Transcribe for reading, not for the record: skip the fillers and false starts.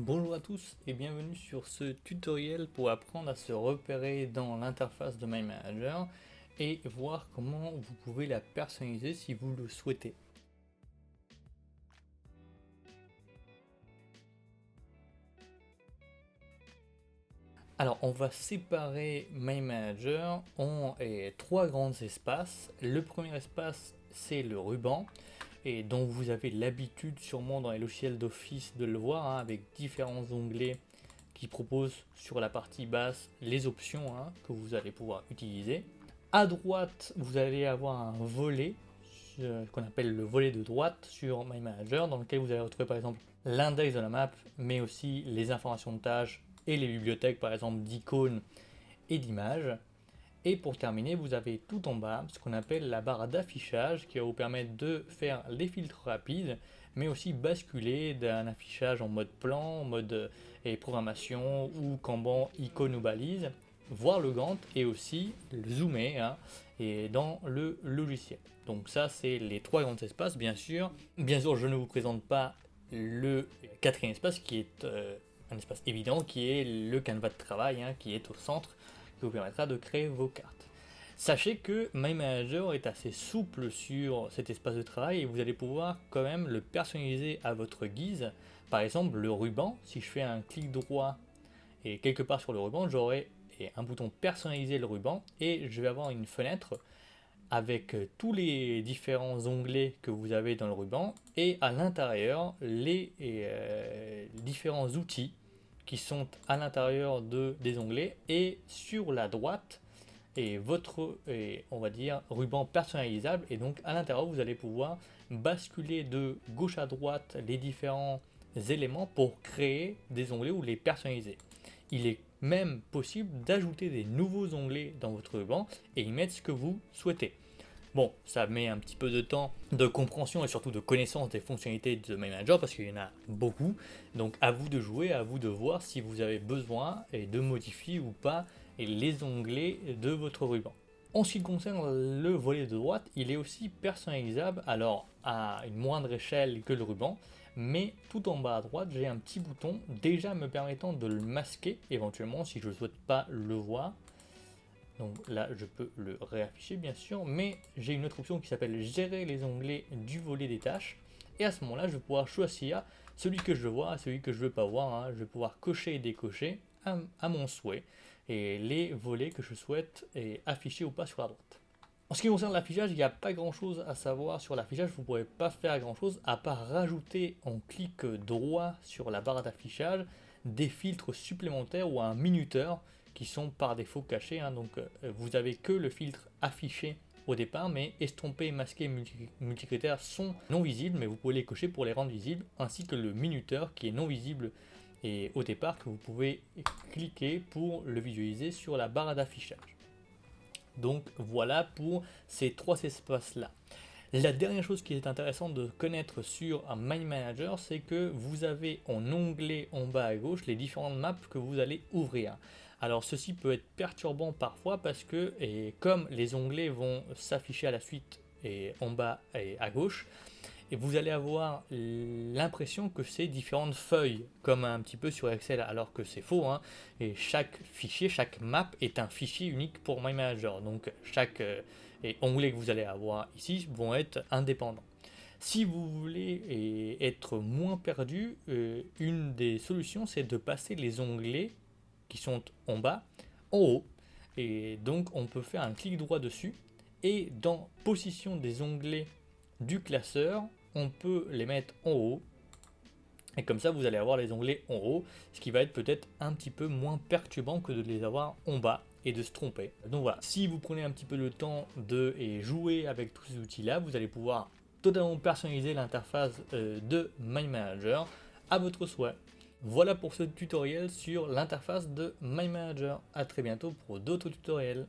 Bonjour à tous et bienvenue sur ce tutoriel pour apprendre à se repérer dans l'interface de My Manager et voir comment vous pouvez la personnaliser si vous le souhaitez. Alors on va séparer My Manager en trois grands espaces. Le premier espace c'est le ruban et dont vous avez l'habitude sûrement dans les logiciels d'Office de le voir avec différents onglets qui proposent sur la partie basse les options que vous allez pouvoir utiliser. À droite, vous allez avoir un volet qu'on appelle le volet de droite sur My Manager, dans lequel vous allez retrouver par exemple l'index de la map, mais aussi les informations de tâches et les bibliothèques par exemple d'icônes et d'images. Et pour terminer, vous avez tout en bas ce qu'on appelle la barre d'affichage qui va vous permettre de faire les filtres rapides, mais aussi basculer d'un affichage en mode plan, mode programmation ou Kanban, icône ou balise, voir le Gantt et aussi le zoomer et dans le logiciel. Donc ça, c'est les trois grands espaces, bien sûr. Bien sûr, je ne vous présente pas le quatrième espace qui est un espace évident, qui est le canevas de travail, qui est au centre, qui vous permettra de créer vos cartes. Sachez que My Manager est assez souple sur cet espace de travail et vous allez pouvoir quand même le personnaliser à votre guise. Par exemple, le ruban, si je fais un clic droit et quelque part sur le ruban, j'aurai un bouton personnaliser le ruban et je vais avoir une fenêtre avec tous les différents onglets que vous avez dans le ruban et à l'intérieur les différents outils qui sont à l'intérieur des onglets et sur la droite votre on va dire ruban personnalisable et donc à l'intérieur vous allez pouvoir basculer de gauche à droite les différents éléments pour créer des onglets ou les personnaliser. Il est même possible d'ajouter des nouveaux onglets dans votre ruban et y mettre ce que vous souhaitez. Bon, ça met un petit peu de temps de compréhension et surtout de connaissance des fonctionnalités de My Manager parce qu'il y en a beaucoup. Donc à vous de jouer, à vous de voir si vous avez besoin de modifier ou pas les onglets de votre ruban. En ce qui concerne le volet de droite, il est aussi personnalisable, alors à une moindre échelle que le ruban, mais tout en bas à droite, j'ai un petit bouton déjà me permettant de le masquer éventuellement si je ne souhaite pas le voir. Donc là, je peux le réafficher bien sûr, mais j'ai une autre option qui s'appelle gérer les onglets du volet des tâches. Et à ce moment-là, je vais pouvoir choisir celui que je veux voir et celui que je ne veux pas voir. Je vais pouvoir cocher et décocher à mon souhait et les volets que je souhaite afficher ou pas sur la droite. En ce qui concerne l'affichage, il n'y a pas grand chose à savoir sur l'affichage, vous ne pourrez pas faire grand chose à part rajouter en clic droit sur la barre d'affichage des filtres supplémentaires ou un minuteur qui sont par défaut cachés. Donc vous n'avez que le filtre affiché au départ, mais estompé, masqué, multicritères sont non visibles, mais vous pouvez les cocher pour les rendre visibles, ainsi que le minuteur qui est non visible et au départ que vous pouvez cliquer pour le visualiser sur la barre d'affichage. Donc voilà pour ces trois espaces là. La dernière chose qui est intéressante de connaître sur un My Manager, c'est que vous avez en onglet en bas à gauche les différentes maps que vous allez ouvrir. Alors ceci peut être perturbant parfois parce que comme les onglets vont s'afficher à la suite en bas et à gauche, et vous allez avoir l'impression que c'est différentes feuilles, comme un petit peu sur Excel, alors que c'est faux. Et chaque fichier, chaque map est un fichier unique pour My Manager. Donc chaque onglet que vous allez avoir ici vont être indépendants. Si vous voulez être moins perdu, une des solutions c'est de passer les onglets qui sont en bas en haut. Et donc on peut faire un clic droit dessus et dans position des onglets du classeur, on peut les mettre en haut et comme ça vous allez avoir les onglets en haut, ce qui va être peut-être un petit peu moins perturbant que de les avoir en bas et de se tromper. Donc voilà, si vous prenez un petit peu le temps de jouer avec tous ces outils là, vous allez pouvoir totalement personnaliser l'interface de My Manager à votre souhait. Voilà pour ce tutoriel sur l'interface de My Manager. A très bientôt pour d'autres tutoriels.